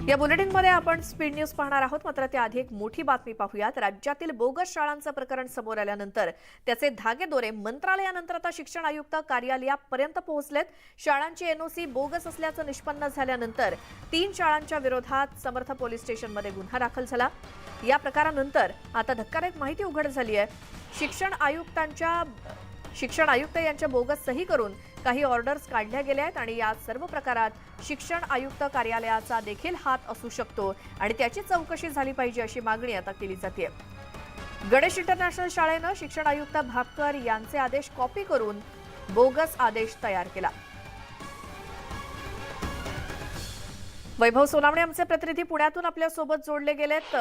या बुलेटिनमध्ये आपण speed news पाहणार आहोत। मात्र त्याआधी एक मोठी बातमी पाहूयात। राज्यातील बोगस शाळांचं प्रकरण समोर आल्यानंतर त्याचे धागेदोरे मंत्रालयानंतर आता शिक्षण आयुक्त कार्यालयापर्यंत पोहोचलेत। शाळांची एनओसी बोगस असल्याचं निष्पन्न झाल्यानंतर 3 शाळांच्या विरोधात समर्थ पोलीस स्टेशनमध्ये गुन्हा दाखल झाला। या प्रकारानंतर आता धक्कादायक माहिती उघड झाली आहे। शिक्षण आयुक्त यांच्या बोगस सही करून काही ऑर्डर्स काढल्या गेल्या आहेत आणि या सर्व प्रकारात शिक्षण आयुक्त कार्यालयाचा देखील हात असू शकतो आणि त्याची चौकशी झाली पाहिजे अशी मागणी आता केली जाते। गणेश इंटरनॅशनल शाळेनं शिक्षण आयुक्त भापकर यांचे आदेश कॉपी करून बोगस आदेश तयार केला। वैभव सोनावणे आमचे प्रतिनिधी पुण्यातून आपल्या सोबत जोडले गेलेत।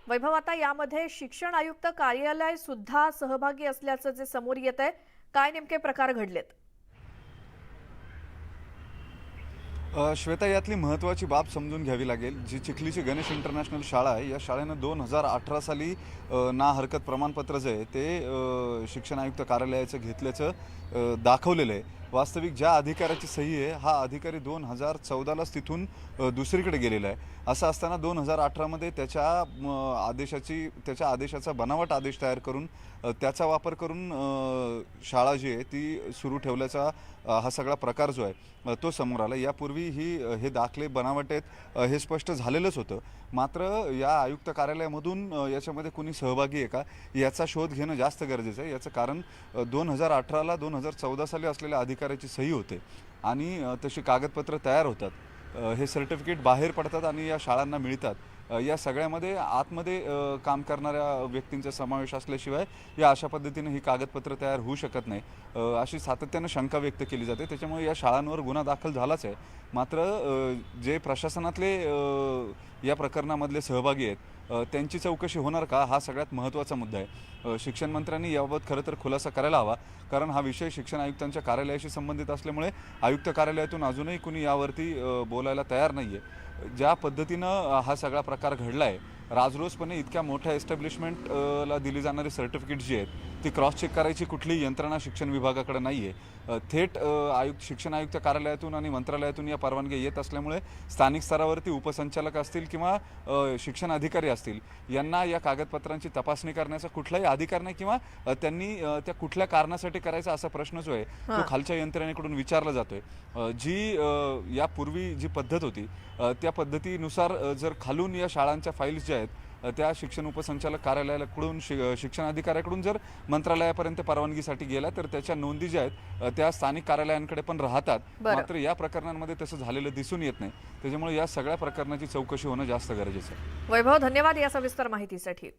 वैभव, आता यामध्ये शिक्षण आयुक्त कार्यालय सुद्धा सहभागी असल्याचं जे समोर येत आहे, काय नेमके प्रकार घडलेत? श्वेता, यातली महत्त्वाची बाब समजून घ्यावी लागेल। जी चिखलीची गणेश इंटरनॅशनल शाळा आहे, या शाळेनं 2018 साली ना हरकत प्रमाणपत्र जे आहे ते शिक्षण आयुक्त कार्यालयाचं घेतल्याचं दाखवलेलं आहे। वास्तविक ज्या अधिकाऱ्याची सही आहे, हा अधिकारी 2014लाच तिथून दुसरीकडे गेलेला आहे। असं असताना 2018मध्ये त्याच्या आदेशाचा बनावट आदेश तयार करून त्याचा वापर करून शाळा जी आहे ती सुरू ठेवल्याचा हा सगळा प्रकार जो आहे तो समोर आला। यापूर्वी हे दाखले बनावट आहेत हे स्पष्ट झालेलंच होतं। मात्र या आयुक्त कार्यालयामधून याच्यामध्ये कुणी सहभागी आहे का याचा शोध घेणं जास्त गरजेचं आहे। याचं कारण 2018ला 2014 साली असलेल्या अधिकाऱ्याची सही होते आणि तशी कागदपत्र तयार होतात, हे सर्टिफिकेट बाहेर पडतात आणि या शाळांना मिळतात। या सगळ्यामध्ये आतमध्ये काम करणाऱ्या व्यक्तींचा समावेश असल्याशिवाय या अशा पद्धतीने ही कागदपत्र तयार होऊ शकत नाही, अशी सातत्यानं शंका व्यक्त केली जाते। त्याच्यामुळे या शाळांवर गुन्हा दाखल झालाच आहे। मात्र जे प्रशासनातले या प्रकरणामधले सहभागी आहेत त्यांची चौकशी होणार का, हा सगळ्यात महत्त्वाचा मुद्दा आहे। शिक्षण मंत्र्यांनी याबाबत खरं तर खुलासा करायला हवा, कारण हा विषय शिक्षण आयुक्तांच्या कार्यालयाशी संबंधित असल्यामुळे आयुक्त कार्यालयातून अजूनही कुणी यावरती बोलायला तयार नाही आहे। ज्या पद्धतीनं हा सगळा प्रकार घडला आहे, राजरोसपणे इतक्या मोठ्या एस्टॅब्लिशमेंटला दिली जाणारी सर्टिफिकेट जी आहेत ती क्रॉस चेक करायची कुठलीही यंत्रणा शिक्षण विभागाकडे नाही आहे। थेट शिक्षण आयुक्त कार्यालयातून आणि मंत्रालयातून या परवानग्या येत असल्यामुळे स्थानिक स्तरावरती उपसंचालक असतील किंवा शिक्षण अधिकारी असतील यांना या कागदपत्रांची तपासणी करण्याचा कुठलाही अधिकार नाही किंवा त्यांनी त्या कुठल्या कारणासाठी करायचा असा प्रश्न जो आहे तो खालच्या यंत्रणेकडून विचारला जातोय। जी यापूर्वी जी पद्धत होती त्या पद्धतीनुसार जर खालून या शाळांच्या फाईल्स ज्या आहेत त्या शिक्षण उपसंचालक कार्यालयाकडून शिक्षण अधिकाऱ्याकडून जर मंत्रालयापर्यंत परवानगीसाठी गेल्या तर त्याच्या नोंदी ज्या आहेत त्या स्थानिक कार्यालयांकडे पण राहतात। मात्र या प्रकरणांमध्ये तसं झालेलं दिसून येत नाही। त्याच्यामुळे या सगळ्या प्रकरणाची चौकशी होणं जास्त गरजेचं आहे। वैभव, धन्यवाद या सविस्तर माहितीसाठी।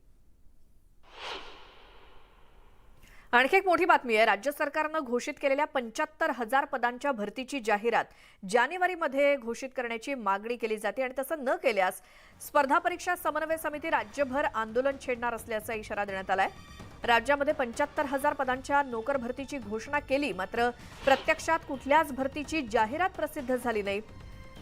आणखी एक मोठी बातमी आहे। राज्य सरकारनं घोषित केलेल्या 75,000 पदांच्या भरतीची जाहिरात जानेवारीमध्ये घोषित करण्याची मागणी केली जाते आणि तसं न केल्यास स्पर्धा परीक्षा समन्वय समिती राज्यभर आंदोलन छेडणार असल्याचा इशारा देण्यात आलाय। राज्यामध्ये 75,000 पदांच्या नोकर भरतीची घोषणा केली, मात्र प्रत्यक्षात कुठल्याच भरतीची जाहिरात प्रसिद्ध झाली नाही।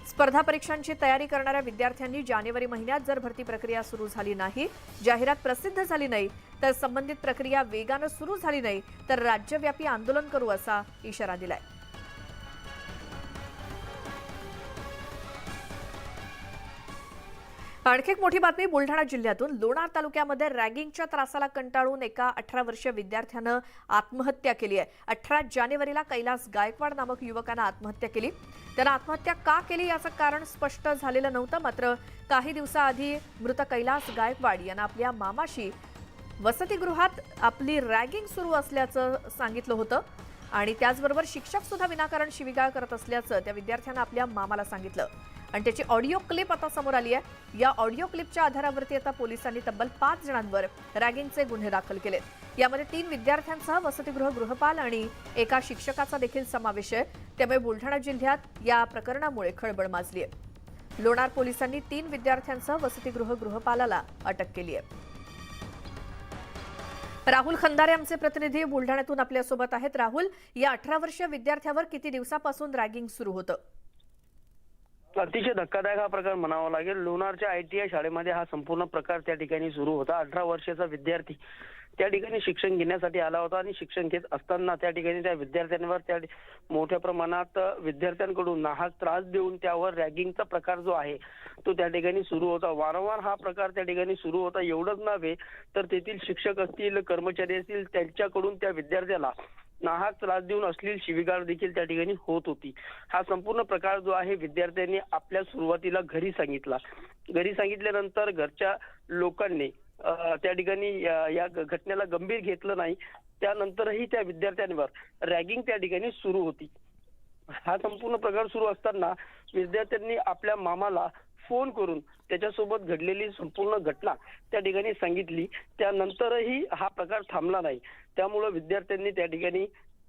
स्पर्धा परीक्षांची तयारी करणाऱ्या विद्यार्थ्यांनी जानेवारी महिन्यात जर भरती प्रक्रिया सुरू झाली नाही, जाहिरात प्रसिद्ध झाली नाही, तर संबंधित प्रक्रिया वेगानं सुरू झाली नाही तर राज्यव्यापी आंदोलन करू असा इशारा दिलाय। आणखी एक मोठी बातमी बुलढाणा जिल्ह्यातून। लोणार तालुक्यामध्ये रॅगिंगच्या त्रासाला कंटाळून एका 18 वर्षीय विद्यार्थ्यानं आत्महत्या केली आहे। 18 जानेवारीला कैलास गायकवाड नामक युवकानं आत्महत्या केली। त्यानं आत्महत्या का केली याचं कारण स्पष्ट झालेलं नव्हतं, मात्र काही दिवसाआधी मृत कैलास गायकवाड यांना आपल्या मामाशी वसतिगृहात आपली रॅगिंग सुरू असल्याचं सांगितलं होतं आणि त्याचबरोबर शिक्षक सुद्धा विनाकारण शिवीगाळ करत असल्याचं त्या विद्यार्थ्यानं आपल्या मामाला सांगितलं आणि त्याची ऑडिओ क्लिप आता समोर आली आहे। या ऑडिओ क्लिपच्या आधारावरती आता पोलिसांनी तब्बल 5 जणांवर रॅगिंगचे गुन्हे दाखल केलेत। यामध्ये 3 विद्यार्थ्यांसह वसतिगृह गृहपाल आणि एका शिक्षकाचा देखील समावेश आहे। त्यामुळे बुलढाणा जिल्ह्यात या प्रकरणामुळे खळबळ माजली आहे। लोणार पोलिसांनी 3 विद्यार्थ्यांसह वसतिगृह गृहपालाला अटक केली आहे। राहुल खंदारे आमचे प्रतिनिधी बुलढाण्यातून आपल्यासोबत आहेत। राहुल, या 18 वर्षीय विद्यार्थ्यावर किती दिवसापासून रॅगिंग सुरू होतं? अतिशय धक्कादायक हा प्रकार म्हणावा लागेल। लोणारच्या ITI शाळेमध्ये हा संपूर्ण प्रकार त्या ठिकाणी सुरू होता। 18 वर्षाचा विद्यार्थी त्या ठिकाणी शिक्षण घेण्यासाठी आला होता आणि शिक्षण घेत असताना त्या ठिकाणी त्या विद्यार्थ्यांवर त्या मोठ्या प्रमाणात विद्यार्थ्यांकडून नाहक त्रास देऊन त्यावर रॅगिंगचा प्रकार जो आहे तो त्या ठिकाणी सुरू होता. वारंवार हा प्रकार त्या ठिकाणी सुरू होता. एवढंच नव्हे तर तेथील शिक्षक असतील, कर्मचारी असतील, त्यांच्याकडून त्या विद्यार्थ्याला नाहक त्रास देऊन अश्लील शिवीगाळ देखील त्या ठिकाणी होत होती. हा संपूर्ण प्रकार जो आहे विद्यार्थ्यांनी आपल्या सुरुवातीला घरी सांगितला. घरी सांगितल्यानंतर घरच्या लोकांनी त्या ठिकाणी या घटनेला गंभीर घेतलं नाही. त्यानंतरही त्या विद्यार्थ्यांवर रॅगिंग त्या ठिकाणी सुरू होती. हा संपूर्ण प्रकार सुरू असताना विद्यार्थ्यांनी आपल्या मामाला फोन करून त्याच्यासोबत घडलेली संपूर्ण घटना त्या ठिकाणी सांगितली. त्यानंतरही हा प्रकार थांबला नाही. त्यामुळे विद्यार्थ्यांनी त्या ठिकाणी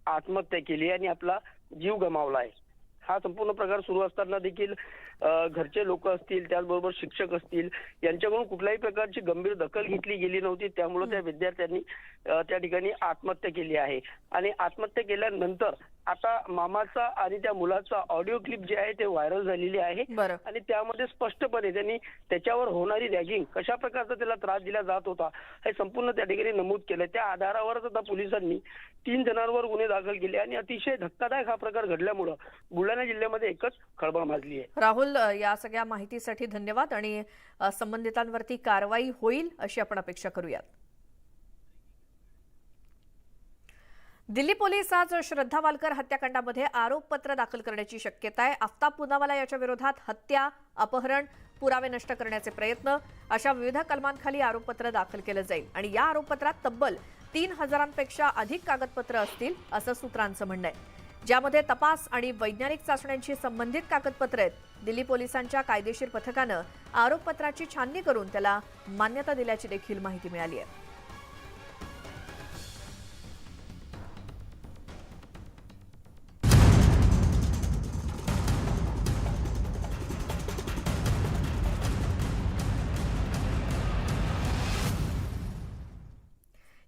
आत्महत्या केली आणि आपला जीव गमावला आहे. हा संपूर्ण प्रकार सुरू असताना देखील घरचे लोक असतील, त्याचबरोबर शिक्षक असतील, यांच्याकडून कुठल्याही प्रकारची गंभीर दखल घेतली गेली नव्हती. त्यामुळे त्या विद्यार्थ्यांनी त्या ठिकाणी आत्महत्या केली आहे. आणि आत्महत्या केल्यानंतर आता मामाचा आणि त्या मुलाचा ऑडिओ क्लिप जे आहे ते व्हायरल झालेली आहे. आणि त्यामध्ये स्पष्टपणे त्यांनी त्याच्यावर होणारी रॅगिंग, कशा प्रकारचा त्याला त्रास दिला जात होता, हे संपूर्ण त्या ठिकाणी नमूद केलं. त्या आधारावरच आता पोलिसांनी 3 जणांवर गुन्हे दाखल केले आणि अतिशय धक्कादायक हा प्रकार घडल्यामुळे बुलढाणा जिल्ह्यामध्ये एकच खळबळ माजली आहे. राहुल, या सगळ्या माहितीसाठी धन्यवाद आणि संबंधितांवरती कारवाई होईल अशी आपण अपेक्षा करूयात. दिल्ली पोलीस आज श्रद्धा वालकर हत्याकांडामध्ये आरोपपत्र दाखल करण्याची शक्यता आहे. आफताब पुनावाला याच्या विरोधात हत्या, अपहरण, पुरावे नष्ट करण्याचे प्रयत्न अशा विविध कलमांखाली आरोपपत्र दाखल केलं जाईल आणि या आरोपपत्रात तब्बल 3000पेक्षा अधिक कागदपत्र असतील असं सूत्रांचं म्हणणं आहे, ज्यामध्ये तपास आणि वैज्ञानिक चाचण्यांशी संबंधित कागदपत्र आहेत. दिल्ली पोलिसांच्या कायदेशीर पथकानं आरोपपत्राची छाननी करून त्याला मान्यता दिल्याची देखील माहिती मिळाली आहे.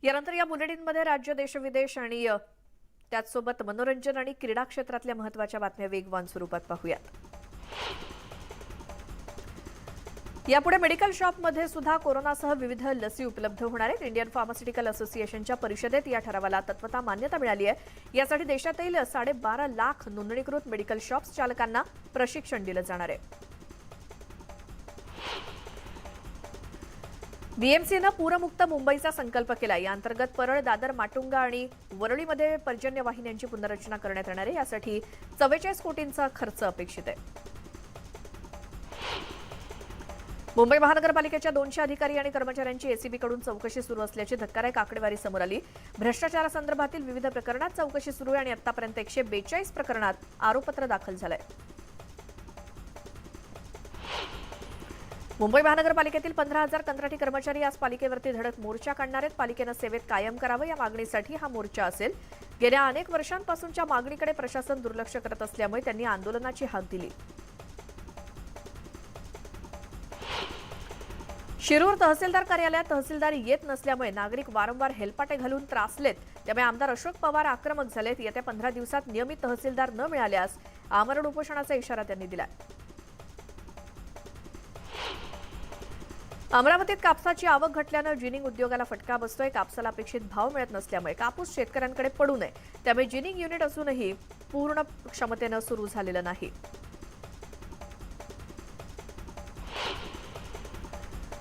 यानंतर या बुलेटिनमध्ये राज्य, देश, विदेश आणि त्याचसोबत मनोरंजन आणि क्रीडा क्षेत्रातल्या महत्त्वाच्या बातम्या वेगवान स्वरूपात पाहूयात. यापुढे मेडिकल शॉपमध्ये सुद्धा कोरोनासह विविध लसी उपलब्ध होणार आहेत. इंडियन फार्मास्युटिकल असोसिएशनच्या परिषदेत या ठरावाला तत्वता मान्यता मिळाली आहे. यासाठी देशातील 12.5 लाख नोंदणीकृत मेडिकल शॉप्स चालकांना प्रशिक्षण दिलं जाणार आहे. बीएमसीनं पूरमुक्त मुंबईचा संकल्प केला. या अंतर्गत परळ, दादर, माटुंगा आणि वरळीमध्ये पर्जन्य वाहिन्यांची पुनर्रचना करण्यात येणार आहे. यासाठी 44 कोटींचा खर्च अपेक्षित आहे. मुंबई महानगरपालिकेच्या 200 अधिकारी आणि कर्मचाऱ्यांची एसीबीकडून चौकशी सुरू असल्याची धक्कादायक आकडेवारी समोर आली. भ्रष्टाचारासंदर्भातील विविध प्रकरणात चौकशी सुरू आहे आणि आतापर्यंत 142 प्रकरणात आरोपपत्र दाखल झालंय. मुंबई महानगरपालिकेतील 15,000 कंत्राटी कर्मचारी आज पालिकेवरती धडक मोर्चा काढणार आहेत. पालिकेनं सेवेत कायम करावं या मागणीसाठी हा मोर्चा असेल. गेल्या अनेक वर्षांपासूनच्या मागणीकडे प्रशासन दुर्लक्ष करत असल्यामुळे त्यांनी आंदोलनाची हाक दिली. शिरूर तहसीलदार कार्यालयात तहसीलदार येत नसल्यामुळे नागरिक वारंवार हेलपाटे घालून त्रासलेत. त्यामुळे आमदार अशोक पवार आक्रमक झालेत. येत्या 15 दिवसात नियमित तहसीलदार न मिळाल्यास आमरण उपोषणाचा इशारा त्यांनी दिला. अमरावतीत कापसाची आवक घटल्यानं जिनिंग उद्योगाला फटका बसतोय. कापसाला अपेक्षित भाव मिळत नसल्यामुळे कापूस शेतकऱ्यांकडे पडू नये त्यामुळे जिनिंग युनिट असूनही पूर्ण क्षमतेनं सुरू झालेलं नाही.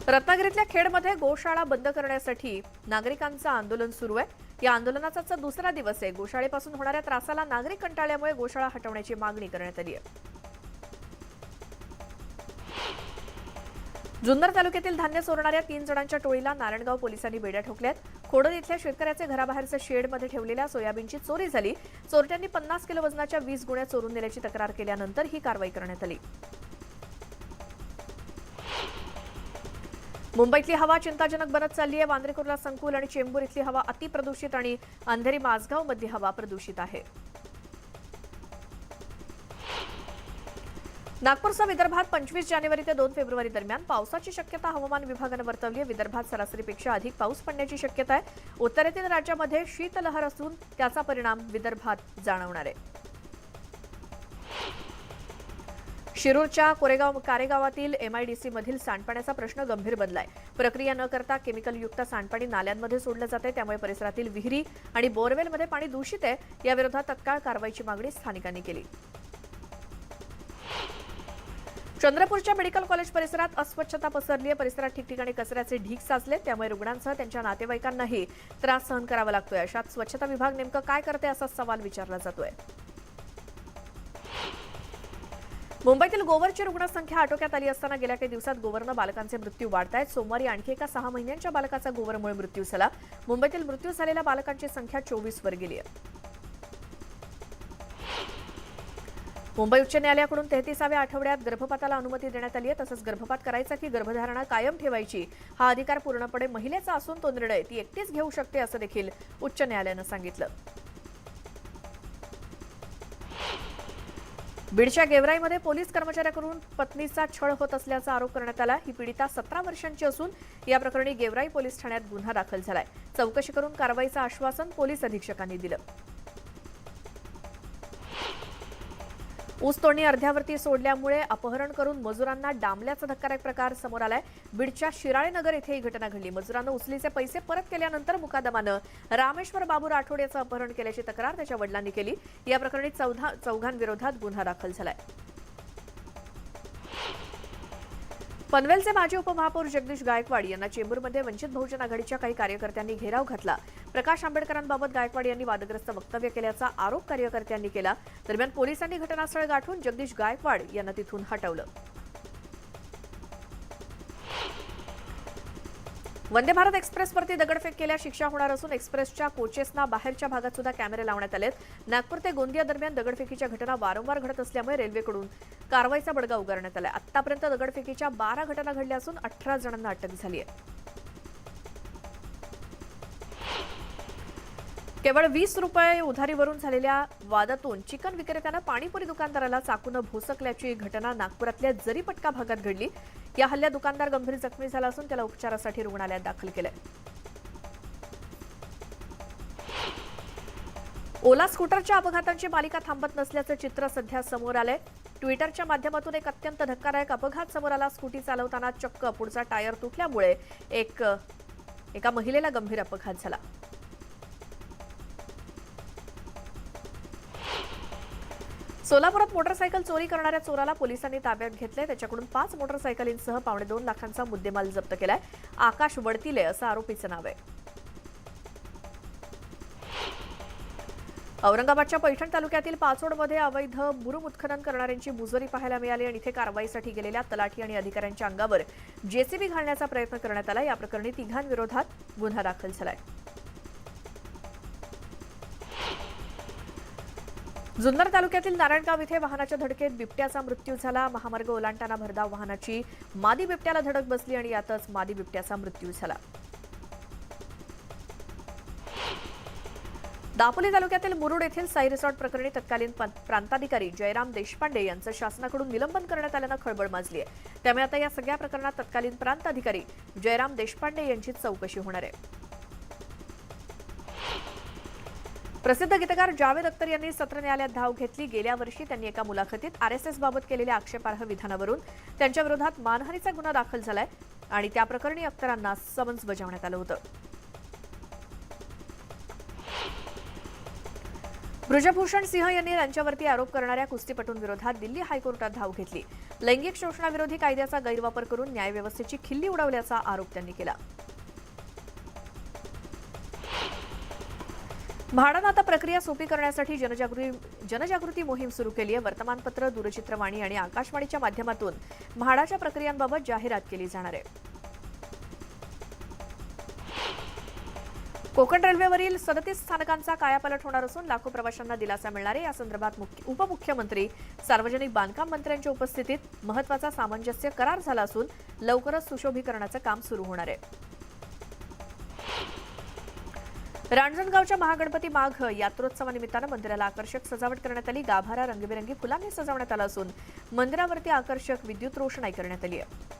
रत्नागिरीतल्या खेडमध्ये गोशाळा बंद करण्यासाठी नागरिकांचं आंदोलन सुरू आहे. या आंदोलनाचा आजचा दुसरा दिवस आहे. गोशाळेपासून होणाऱ्या त्रासाला नागरिक कंटाळल्यामुळे गोशाळा हटवण्याची मागणी करण्यात आली आहे. जुन्नर तालुक्यातील धान्य चोरणाऱ्या 3 जणांच्या टोळीला नारायणगाव पोलिसांनी बेड्या ठोकल्यात. खोडद इथल्या शेतकऱ्याचे घराबाहेरच्या शेडमध्ये ठेवलेल्या सोयाबीनची चोरी झाली. चोरट्यांनी 50 किलो वजनाच्या 20 गुण्या चोरून नेल्याची तक्रार केल्यानंतर ही कारवाई करण्यात आली. मुंबईतली हवा चिंताजनक बनत चालली आहे. वांद्रे कुर्ला संकुल आणि चेंबूर इथली हवा अतिप्रदूषित आणि अंधेरी माझगाव मधली हवा प्रदूषित आहे. नागपूरसह विदर्भात 25 जानेवारी ते 2 फेब्रुवारी दरम्यान पावसाची शक्यता हवामान विभागानं वर्तवली आहे. विदर्भात सरासरीपेक्षा अधिक पाऊस पडण्याची शक्यता आहे. उत्तरेतील राज्यामध्ये शीतलहर असून त्याचा परिणाम विदर्भात जाणवणार आहे. शिरूरच्या कारेगावातील MIDC मधील सांडपाण्याचा प्रश्न गंभीर बनलाय. प्रक्रिया न करता केमिकलयुक्त सांडपाणी नाल्यांमध्ये सोडलं जातंय, त्यामुळे परिसरातील विहिरी आणि बोरवेलमध्ये पाणी दूषित आहे. याविरोधात तत्काळ कारवाईची मागणी स्थानिकांनी केली. चंद्रपूरच्या मेडिकल कॉलेज परिसरात अस्वच्छता पसरली आहे. परिसरात ठिकठिकाणी कचऱ्याचे ढीग साचले, त्यामुळे रुग्णांसह त्यांच्या नातेवाईकांनाही त्रास सहन करावा लागतोय. अशात स्वच्छता विभाग नेमकं काय करते असा सवाल विचारला जातोय. मुंबईतील गोवरची रुग्णसंख्या आटोक्यात आली असताना गेल्या काही दिवसात गोवरनं बालकांचे मृत्यू वाढत आहेत. सोमवारी आणखी एका 6 महिन्यांच्या बालकाचा गोवरमुळे मृत्यू झाला. मुंबईतील मृत्यू झालेल्या बालकांची संख्या 24 वर गेली आहे. मुंबई उच्च न्यायालयाकडून 33व्या आठवड्यात गर्भपाताला अनुमती देण्यात आली आहे. तसंच गर्भपात करायचा की गर्भधारणा कायम ठेवायची हा अधिकार पूर्णपणे महिलेचा असून तो निर्णय ती एकटीच घेऊ शकते असं देखील उच्च न्यायालयानं सांगितलं. बीडच्या गेवराईमध्ये पोलीस कर्मचाऱ्याकडून पत्नीचा छळ होत असल्याचा आरोप करण्यात आला. ही पीडिता 17 वर्षांची असून या प्रकरणी गेवराई पोलीस ठाण्यात गुन्हा दाखल झालाय. चौकशी करून कारवाईचं आश्वासन पोलीस अधीक्षकांनी दिलं. ऊस तोडणी अर्ध्यावरती सोडल्यामुळे अपहरण करून मजुरांना डांबल्याचा धक्कादायक प्रकार समोर आलाय. बीडच्या शिराळेनगर येथे ही घटना घडली. मजुरांना उचलीचे पैसे परत केल्यानंतर मुकादमानं रामेश्वर बाबू राठोड याचं अपहरण केल्याची तक्रार त्याच्या वडिलांनी केली. या प्रकरणी चौघांविरोधात गुन्हा दाखल झालाय. पनवेलचे माजी उपमहापौर जगदीश गायकवाड यांना चेंबूरमध्ये वंचित बहुजन आघाडीच्या काही कार्यकर्त्यांनी घेराव घातला. प्रकाश आंबेडकरांबाबत गायकवाड यांनी वादग्रस्त वक्तव्य केल्याचा आरोप कार्यकर्त्यांनी केला. दरम्यान पोलिसांनी घटनास्थळ गाठून जगदीश गायकवाड यांना तिथून हटवलं. वंदे भारत एक्सप्रेसवरती दगडफेक केल्यास शिक्षा होणार असून एक्सप्रेसच्या कोचेसना बाहेरच्या भागात सुद्धा कॅमेरे लावण्यात आलेत. नागपूर ते गोंदिया दरम्यान दगडफेकीच्या घटना वारंवार घडत असल्यामुळे रेल्वेकडून कारवाईचा बडगा उगारण्यात आलाय. आतापर्यंत दगडफेकीच्या 12 घटना घडल्या असून 18 जणांना अटक झाली आहे. केवळ 20 रुपये उधारीवरून झालेल्या वादातून चिकन विक्रेत्यानं पाणीपुरी दुकानदाराला चाकूनं भोसकल्याची घटना नागपुरातल्या जरीपटका भागात घडली. या हल्ल्यात दुकानदार गंभीर जखमी झाला असून त्याला उपचारासाठी रुग्णालयात दाखल केलंय. ओला स्कूटरच्या अपघातांची मालिका थांबत नसल्याचं चित्र सध्या समोर आलंय. ट्विटरच्या माध्यमातून एक अत्यंत धक्कादायक अपघात समोर आला. स्कूटी चालवताना चक्क पुढचा टायर तुटल्यामुळे एका महिलेला गंभीर अपघात झाला. सोलापुरात मोटरसायकल चोरी करणाऱ्या चोराला पोलिसांनी ताब्यात घेतले. त्याच्याकडून 5 मोटरसायकलींसह $2.25 लाखांचा मुद्देमाल जप्त केलाय. आकाश वडतिले असं आरोपीचं नाव आहे. औरंगाबादच्या पैठण तालुक्यातील पाचोडमध्ये अवैध मुरुम उत्खनन करणाऱ्यांची मुजोरी पाहायला मिळाली आणि इथे कारवाईसाठी गेलेल्या तलाठी आणि अधिकाऱ्यांच्या अंगावर JCB घालण्याचा प्रयत्न करण्यात आला. या प्रकरणी 3 विरोधात गुन्हा दाखल झालाय. जुन्नर तालुक्यातील नारायणगाव इथे वाहनाच्या धडकेत बिबट्याचा मृत्यू झाला. महामार्ग ओलांडताना भरधाव वाहनाची मादी बिबट्याला धडक बसली आणि यातच मादी बिबट्याचा मृत्यू झाला. दापोली तालुक्यातील मुरुड येथील साई रिसॉर्ट प्रकरणी तत्कालीन प्रांताधिकारी जयराम देशपांडे यांचं शासनाकडून निलंबन करण्यात आल्यानं खळबळ माजली आहे. त्यामुळे आता या सगळ्या प्रकरणात तत्कालीन प्रांताधिकारी जयराम देशपांडे यांची चौकशी होणार आहे. प्रसिद्ध गीतकार जावेद अख्तर यांनी सत्र न्यायालयात धाव घेतली. गेल्या वर्षी त्यांनी एका मुलाखतीत RSS बाबत केलेल्या आक्षेपार्ह विधानावरून त्यांच्या विरोधात मानहानीचा गुन्हा दाखल झालाय आणि त्या प्रकरणी अख्तरांना समन्स बजावण्यात आलं होतं. बृजभूषण सिंह यांनी त्यांच्यावरती आरोप करणाऱ्या कुस्तीपटूंविरोधात दिल्ली हायकोर्टात धाव घेतली. लैंगिक शोषणाविरोधी कायद्याचा गैरवापर करून न्यायव्यवस्थेची खिल्ली उडवल्याचा आरोप त्यांनी केला. म्हाडानं आता प्रक्रिया सोपी करण्यासाठी जनजागृती मोहीम सुरू केली आहे. वर्तमानपत्र, दूरचित्रवाणी आणि आकाशवाणीच्या माध्यमातून म्हाडाच्या प्रक्रियांबाबत जाहिरात केली जाणार आहे. कोकण रेल्वेवरील 37 स्थानकांचा कायापालट होणार असून लाखो प्रवाशांना दिलासा मिळणार आहे. या संदर्भात उपमुख्यमंत्री, सार्वजनिक बांधकाम मंत्र्यांच्या उपस्थितीत महत्त्वाचा सामंजस्य करार झाला असून लवकरच सुशोभीकरणाचं काम सुरू होणार आहे. रांजणगावच्या महागणपती माघ यात्रोत्सवानिमित्तानं मंदिराला आकर्षक सजावट करण्यात आली. गाभारा रंगीबेरंगी फुलांनी सजवण्यात आला असून मंदिरावरती आकर्षक विद्युत रोषणाई करण्यात आली आहे.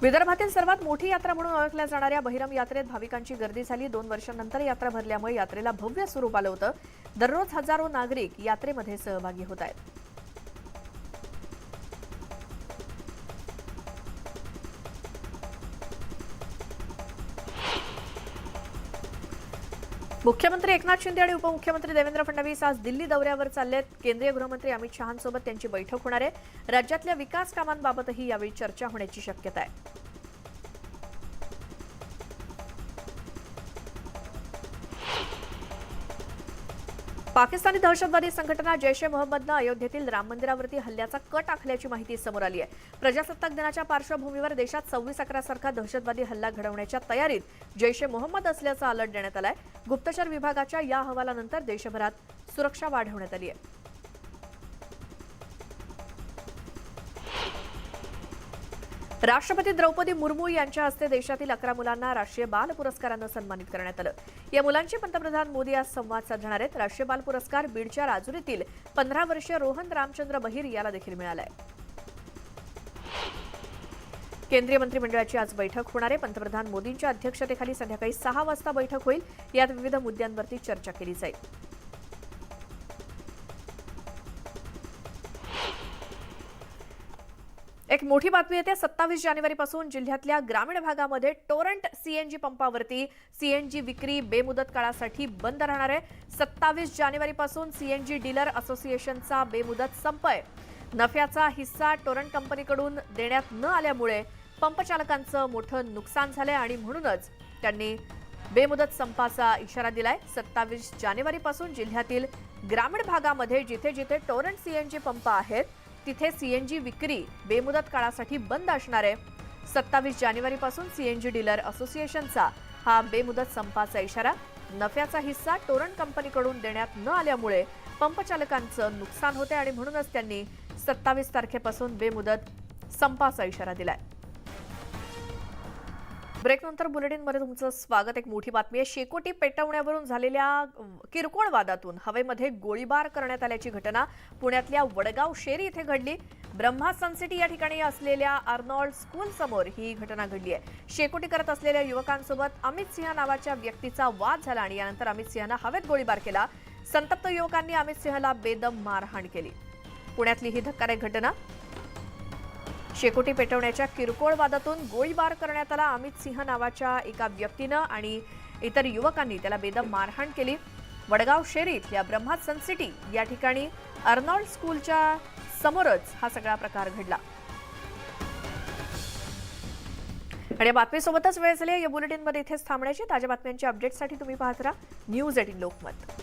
विदर्भातील सर्वात मोठी यात्रा म्हणून ओळखल्या जाणाऱ्या बहिरम यात्रेत भाविकांची गर्दी झाली. 2 वर्षांनंतर यात्रा भरल्यामुळे यात्रेला भव्य स्वरूप आलं होतं. दररोज हजारो नागरिक यात्रेमध्ये सहभागी होत आहेत. मुख्यमंत्री एकनाथ शिंदे आणि उपमुख्यमंत्री देवेंद्र फडणवीस आज दिल्ली दौऱ्यावर चाललेत. केंद्रीय गृहमंत्री अमित शहांसोबत त्यांची बैठक होणार आहे. राज्यातल्या विकास कामांबाबतही यावेळी चर्चा होण्याची शक्यता आहे. पाकिस्तानी दहशतवादी संघटना जैश ए मोहम्मदनं अयोध्येतील राम मंदिरावरती हल्ल्याचा कट आखल्याची माहिती समोर आली आहे. प्रजासत्ताक दिनाच्या पार्श्वभूमीवर देशात 26/11 सारखा दहशतवादी हल्ला घडवण्याच्या तयारीत जैश ए मोहम्मद असल्याचा अलर्ट देण्यात आलाय. गुप्तचर विभागाच्या या अहवालानंतर देशभरात सुरक्षा वाढवण्यात आली आहे. राष्ट्रपती द्रौपदी मुर्मू यांच्या हस्ते देशातील 11 मुलांना राष्ट्रीय बाल पुरस्कारानं सन्मानित करण्यात आलं. या मुलांची पंतप्रधान मोदी आज संवाद साधणार आहेत. राष्ट्रीय बाल पुरस्कार बीडच्या राजुरीतील 15 वर्षीय रोहन रामचंद्र बहिर याला देखील मिळालाय. केंद्रीय मंत्रिमंडळाची आज बैठक होणार आहे. पंतप्रधान मोदींच्या अध्यक्षतेखाली संध्याकाळी 6 वाजता बैठक होईल. यात विविध मुद्द्यांवरती चर्चा केली जाईल. एक मोठी बातमी येते. 27 जानेवारीपासून जिल्ह्यातल्या ग्रामीण भागामध्ये टोरंट सीएनजी पंपावरती सीएनजी विक्री बेमुदत काळासाठी बंद राहणार आहे. 27 जानेवारीपासून सीएनजी डीलर असोसिएशनचा बेमुदत संप आहे. नफ्याचा हिस्सा टोरंट कंपनीकडून देण्यात न आल्यामुळे पंपचालकांचं मोठं नुकसान झालंय आणि म्हणूनच त्यांनी बेमुदत संपाचा इशारा दिलाय. 27 जानेवारीपासून जिल्ह्यातील ग्रामीण भागामध्ये जिथे जिथे टोरंट सीएनजी पंप आहेत तिथे सीएनजी विक्री बेमुदत काळासाठी बंद असणार आहे. 27 जानेवारीपासून सीएनजी डीलर असोसिएशनचा हा बेमुदत संपाचा इशारा. नफ्याचा हिस्सा टोरंट कंपनीकडून देण्यात न आल्यामुळे पंपचालकांचं नुकसान होते आणि म्हणूनच त्यांनी 27 तारखेपासून बेमुदत संपाचा इशारा दिलाय. ब्रेकनंतर बुलेटिनमध्ये तुमचं स्वागत. एक मोठी बातमी आहे. शेकोटी पेटवण्यावरून झालेल्या किरकोळ वादातून हवेमध्ये गोळीबार करण्यात आल्याची घटना पुण्यातल्या वडगाव शेरी इथे घडली. ब्रह्मा सनसिटी या ठिकाणी असलेल्या अर्नॉल्ड स्कूल समोर ही घटना घडली आहे. शेकोटी करत असलेल्या युवकांसोबत अमित सिंह नावाच्या व्यक्तीचा वाद झाला आणि यानंतर अमित सिंहनं हवेत गोळीबार केला. संतप्त युवकांनी अमित सिंहला बेदम मारहाण केली. पुण्यातली ही धक्कादायक घटना. शेकोटी पेटवण्याच्या किरकोळ वादातून गोळीबार करण्यात आला. अमित सिंह नावाच्या एका व्यक्तीनं आणि इतर युवकांनी त्याला बेदम मारहाण केली. वडगाव शेरी इथल्या ब्रह्मा सनसिटी या ठिकाणी अर्नॉल्ड स्कूलच्या समोरच हा सगळा प्रकार घडला. आणि या बातमीसोबतच वेळ झाली या बुलेटिनमध्ये इथेच थांबण्याची. ताज्या बातम्यांच्या अपडेटसाठी तुम्ही पाहत राहा न्यूज 18 लोकमत.